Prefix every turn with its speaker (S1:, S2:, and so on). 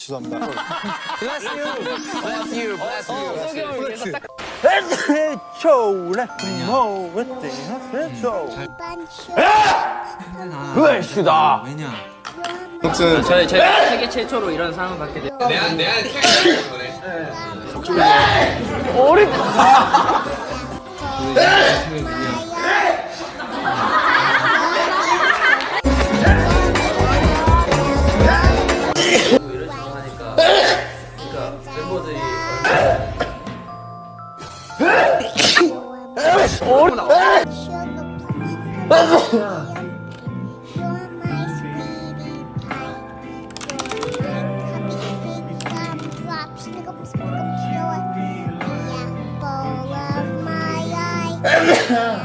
S1: 죄송합니다.
S2: Bless you. Bless you. Bless you. 석이 형을 위해서 딱.
S3: 블레시다.
S1: 아무튼
S2: 제가 세계 최초로 이런 상을 받게 됐.
S4: Yeah.